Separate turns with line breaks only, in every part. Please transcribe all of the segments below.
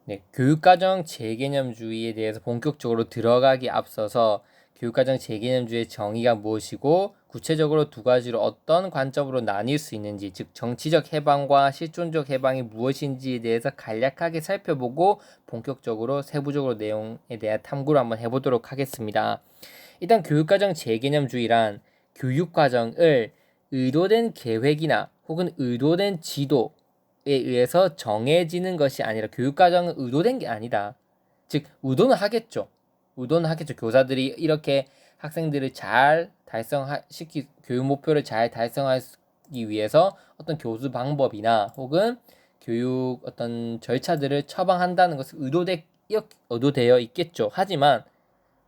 네, 교육과정 재개념주의에 대해서 본격적으로 들어가기 앞서서 교육과정 재개념주의의 정의가 무엇이고 구체적으로 두 가지로 어떤 관점으로 나뉠 수 있는지, 즉 정치적 해방과 실존적 해방이 무엇인지에 대해서 간략하게 살펴보고 본격적으로 세부적으로 내용에 대한 탐구를 한번 해보도록 하겠습니다. 일단 교육과정 재개념주의란 교육과정을 의도된 계획이나 혹은 의도된 지도에 의해서 정해지는 것이 아니라, 교육과정은 의도된 게 아니다. 즉 의도는 하겠죠. 의도는 하겠죠. 교사들이 이렇게 학생들을 잘 교육 목표를 잘 달성하기 위해서 어떤 교수 방법이나 혹은 교육 어떤 절차들을 처방한다는 것은 의도되어 있겠죠. 하지만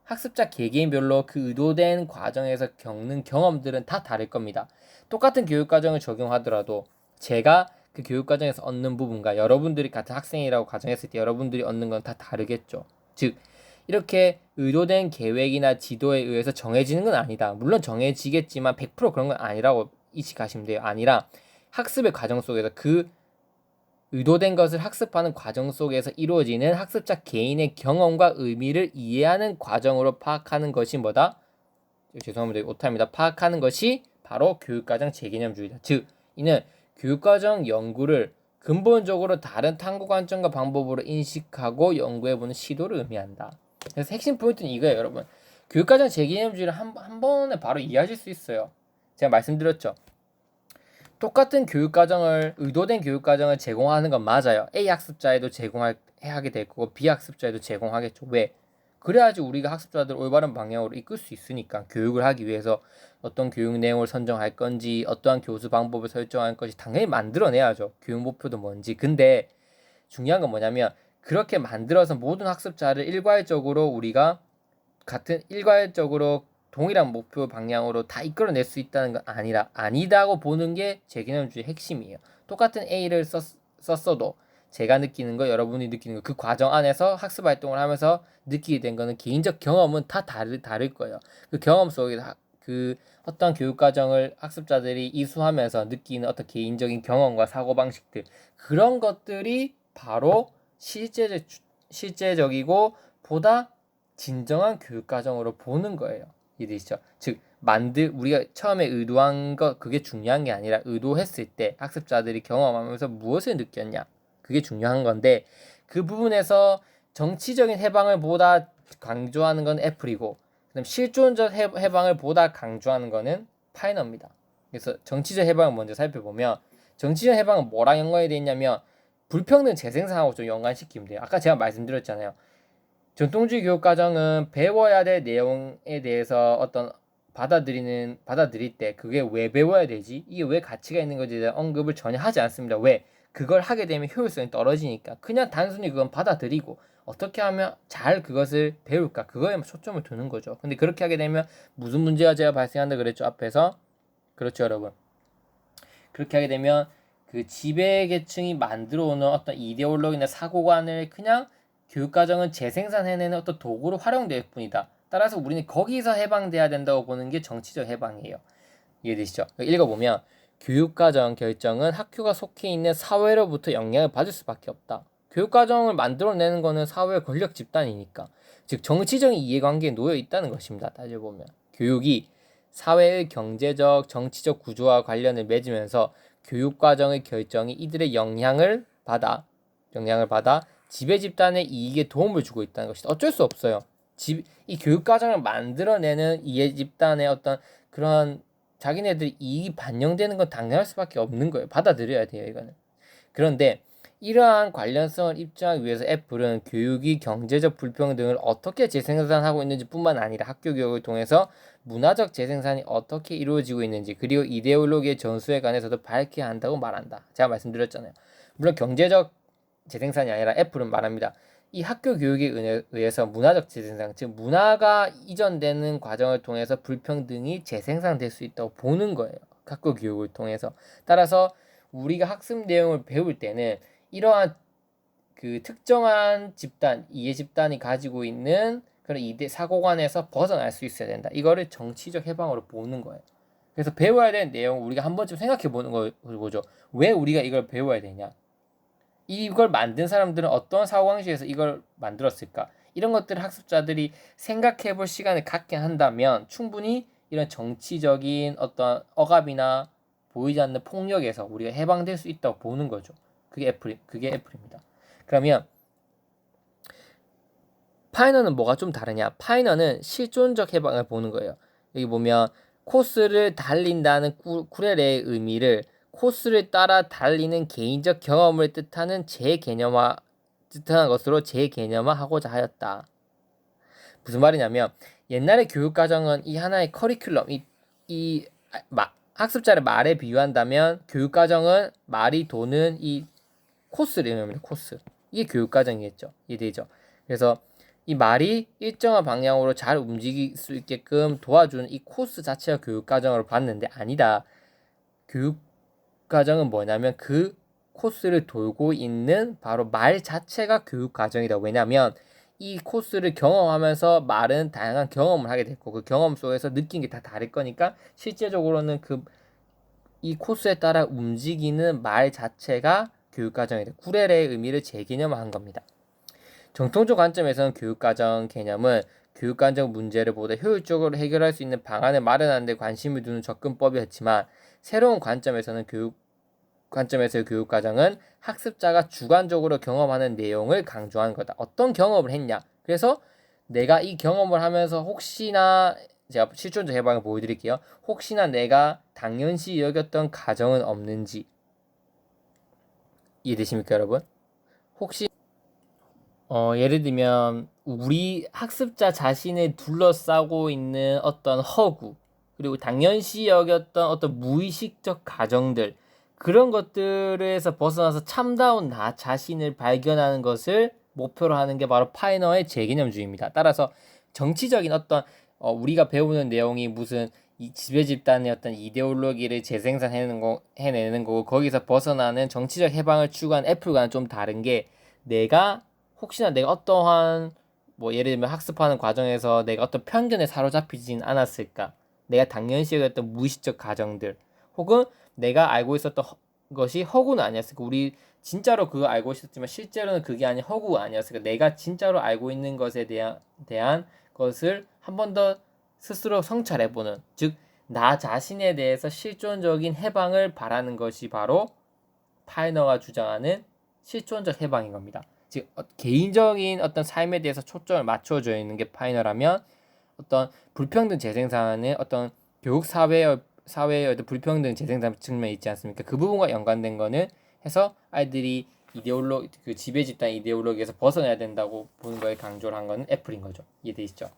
학습자 개개인별로 그 의도된 과정에서 겪는 경험들은 다 다를 겁니다. 똑같은 교육과정을 적용하더라도 제가 그 교육과정에서 얻는 부분과 여러분들이 같은 학생이라고 가정했을 때 여러분들이 얻는 건 다 다르겠죠. 즉 이렇게 의도된 계획이나 지도에 의해서 정해지는 건 아니다. 물론 정해지겠지만 100% 그런 건 아니라고 인식하시면 돼요. 아니라 학습의 과정 속에서 그 의도된 것을 학습하는 과정 속에서 이루어지는 학습자 개인의 경험과 의미를 이해하는 과정으로 파악하는 것이 뭐다? 죄송합니다. 오타입니다. 파악하는 것이 바로 교육과정 재개념주의다. 즉, 이는 교육과정 연구를 근본적으로 다른 탐구 관점과 방법으로 인식하고 연구해보는 시도를 의미한다. 그래서 핵심 포인트는 이거예요, 여러분. 교육과정 재개념주의를 한 번에 바로 이해하실 수 있어요. 제가 말씀드렸죠. 똑같은 의도된 교육과정을 제공하는 건 맞아요. A 학습자에도 하게 될 거고 B 학습자에도 제공하겠죠. 왜? 그래야지 우리가 학습자들 올바른 방향으로 이끌 수 있으니까. 교육을 하기 위해서 어떤 교육 내용을 선정할 건지, 어떠한 교수 방법을 설정할 건지 당연히 만들어내야죠. 교육 목표도 뭔지. 근데 중요한 건 뭐냐면, 그렇게 만들어서 모든 학습자를 일괄적으로 동일한 목표 방향으로 다 이끌어낼 수 있다는 건 아니다고 보는 게 재개념주의 핵심이에요. 똑같은 A를 썼어도 제가 느끼는 거, 여러분이 느끼는 거, 그 과정 안에서 학습 활동을 하면서 느끼게 된 거는 개인적 경험은 다 다를 거예요. 그 경험 속에 그 어떤 교육 과정을 학습자들이 이수하면서 느끼는 어떤 개인적인 경험과 사고 방식들, 그런 것들이 바로 실제적이고 보다 진정한 교육 과정으로 보는 거예요. 이해되시죠? 즉 우리가 처음에 의도한 거, 그게 중요한 게 아니라 의도했을 때 학습자들이 경험하면서 무엇을 느꼈냐, 그게 중요한 건데, 그 부분에서 정치적인 해방을 보다 강조하는 건 애플이고, 그다음 실존적 해방을 보다 강조하는 거는 파이너입니다. 그래서 정치적 해방을 먼저 살펴보면, 정치적 해방은 뭐랑 연관이 돼 있냐면 불평등 재생산하고 좀 연관시키면 돼요. 아까 제가 말씀드렸잖아요. 전통주의 교육 과정은 배워야 될 내용에 대해서 어떤 받아들일 때 그게 왜 배워야 되지? 이게 왜 가치가 있는 것에 대한 언급을 전혀 하지 않습니다. 왜? 그걸 하게 되면 효율성이 떨어지니까. 그냥 단순히 그건 받아들이고 어떻게 하면 잘 그것을 배울까? 그거에만 초점을 두는 거죠. 근데 그렇게 하게 되면 무슨 문제가 제가 발생한다 그랬죠, 앞에서. 그렇죠, 여러분. 그렇게 하게 되면 그 지배계층이 만들어 오는 어떤 이데올로기나 사고관을 그냥 교육과정은 재생산해내는 어떤 도구로 활용될 뿐이다. 따라서 우리는 거기서 해방돼야 된다고 보는 게 정치적 해방이에요. 이해되시죠? 읽어보면, 교육과정 결정은 학교가 속해 있는 사회로부터 영향을 받을 수밖에 없다. 교육과정을 만들어내는 거는 사회의 권력 집단이니까. 즉 정치적인 이해관계에 놓여 있다는 것입니다. 따져보면 교육이 사회의 경제적, 정치적 구조와 관련을 맺으면서 교육과정의 결정이 이들의 영향을 받아 지배 집단의 이익에 도움을 주고 있다는 것이다. 어쩔 수 없어요. 이 교육과정을 만들어내는 이해 집단의 어떤 그런 자기네들 이익이 반영되는 건 당연할 수밖에 없는 거예요. 받아들여야 돼요, 이거는. 그런데 이러한 관련성을 입증하기 위해서 애플은 교육이 경제적 불평등을 어떻게 재생산하고 있는지 뿐만 아니라 학교 교육을 통해서 문화적 재생산이 어떻게 이루어지고 있는지, 그리고 이데올로기의 전수에 관해서도 밝혀야 한다고 말한다. 제가 말씀드렸잖아요. 물론 경제적 재생산이 아니라 애플은 말합니다. 이 학교 교육에 의해서 문화적 재생산, 즉 문화가 이전되는 과정을 통해서 불평등이 재생산될 수 있다고 보는 거예요. 학교 교육을 통해서. 따라서 우리가 학습 내용을 배울 때는 이러한 그 특정한 이해 집단이 가지고 있는 그런 사고관에서 벗어날 수 있어야 된다. 이거를 정치적 해방으로 보는 거예요. 그래서 배워야 되는 내용 우리가 한 번쯤 생각해 보는 거죠. 왜 우리가 이걸 배워야 되냐? 이걸 만든 사람들은 어떤 사고방식에서 이걸 만들었을까? 이런 것들을 학습자들이 생각해 볼 시간을 갖게 한다면 충분히 이런 정치적인 어떤 억압이나 보이지 않는 폭력에서 우리가 해방될 수 있다고 보는 거죠. 그게 애플입니다. 그러면 파이너는 뭐가 좀 다르냐? 파이너는 실존적 해방을 보는 거예요. 여기 보면 코스를 달린다는 쿠렐의 의미를 코스를 따라 달리는 개인적 경험을 뜻하는 뜻하는 것으로 재개념화하고자 하였다. 무슨 말이냐면 옛날의 교육과정은 이 하나의 커리큘럼, 학습자를 말에 비유한다면 교육과정은 말이 도는 이 코스를 의미합니다. 코스. 이게 교육과정이겠죠. 이해되죠? 그래서 이 말이 일정한 방향으로 잘 움직일 수 있게끔 도와주는 이 코스 자체가 교육과정으로 봤는데 아니다. 교육과정은 뭐냐면 그 코스를 돌고 있는 바로 말 자체가 교육과정이다. 왜냐면 이 코스를 경험하면서 말은 다양한 경험을 하게 됐고 그 경험 속에서 느낀 게 다 다를 거니까 실제적으로는 이 코스에 따라 움직이는 말 자체가 교육과정이다. 쿠렐의 의미를 재개념화한 겁니다. 정통적 관점에서는 교육과정 개념은 교육과정 문제를 보다 효율적으로 해결할 수 있는 방안을 마련하는 데 관심을 두는 접근법이었지만 새로운 관점에서의 교육과정은 학습자가 주관적으로 경험하는 내용을 강조하는 거다. 어떤 경험을 했냐? 그래서 내가 이 경험을 하면서 혹시나 제가 실존적 해방을 보여드릴게요. 혹시나 내가 당연시 여겼던 가정은 없는지 이해되십니까, 여러분? 혹시 예를 들면 우리 학습자 자신을 둘러싸고 있는 어떤 허구 그리고 당연시 여겼던 어떤 무의식적 가정들 그런 것들에서 벗어나서 참다운 나 자신을 발견하는 것을 목표로 하는 게 바로 파이너의 재개념주의입니다. 따라서 정치적인 어떤 우리가 배우는 내용이 무슨 이 지배 집단의 어떤 이데올로기를 해내는 거고 거기서 벗어나는 정치적 해방을 추구한 애플과는 좀 다른 게 혹시나 내가 어떠한 예를 들면 학습하는 과정에서 내가 어떤 편견에 사로잡히진 않았을까? 내가 당연시 여겼던 무의식적 가정들 혹은 내가 알고 있었던 것이 허구는 아니었을까? 우리 진짜로 그거 알고 있었지만 실제로는 그게 아닌 허구가 아니었을까? 내가 진짜로 알고 있는 것에 대한 것을 한 번 더 스스로 성찰해보는 즉 나 자신에 대해서 실존적인 해방을 바라는 것이 바로 파이너가 주장하는 실존적 해방인 겁니다. 즉 개인적인 어떤 삶에 대해서 초점을 맞춰져 있는 게 파이너라면 어떤 불평등 재생산의 어떤 교육 사회의 어떤 불평등 재생산 측면이 있지 않습니까? 그 부분과 연관된 거는 해서 아이들이 그 지배 집단 이데올로기에서 벗어나야 된다고 보는 거에 강조를 한 거는 애플인 거죠. 이해되시죠?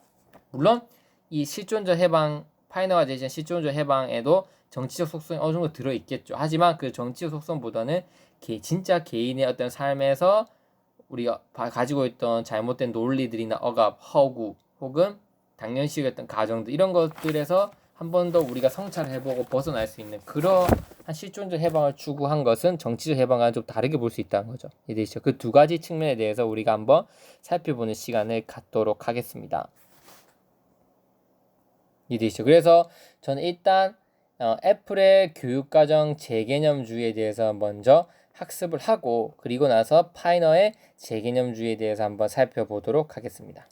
물론 이 실존적 해방 파이너가 제시한 실존적 해방에도 정치적 속성이 어느 정도 들어 있겠죠. 하지만 그 정치적 속성보다는 진짜 개인의 어떤 삶에서 우리가 가지고 있던 잘못된 논리들이나 억압, 허구 혹은 당연시했던 가정들 이런 것들에서 한 번 더 우리가 성찰해보고 벗어날 수 있는 그러한 실존적 해방을 추구한 것은 정치적 해방과는 좀 다르게 볼 수 있다는 거죠. 이해되시죠? 그 두 가지 측면에 대해서 우리가 한번 살펴보는 시간을 갖도록 하겠습니다. 이해되시죠? 그래서 저는 일단 애플의 교육과정 재개념주의에 대해서 먼저 학습을 하고 그리고 나서 파이너의 재개념주의에 대해서 한번 살펴보도록 하겠습니다.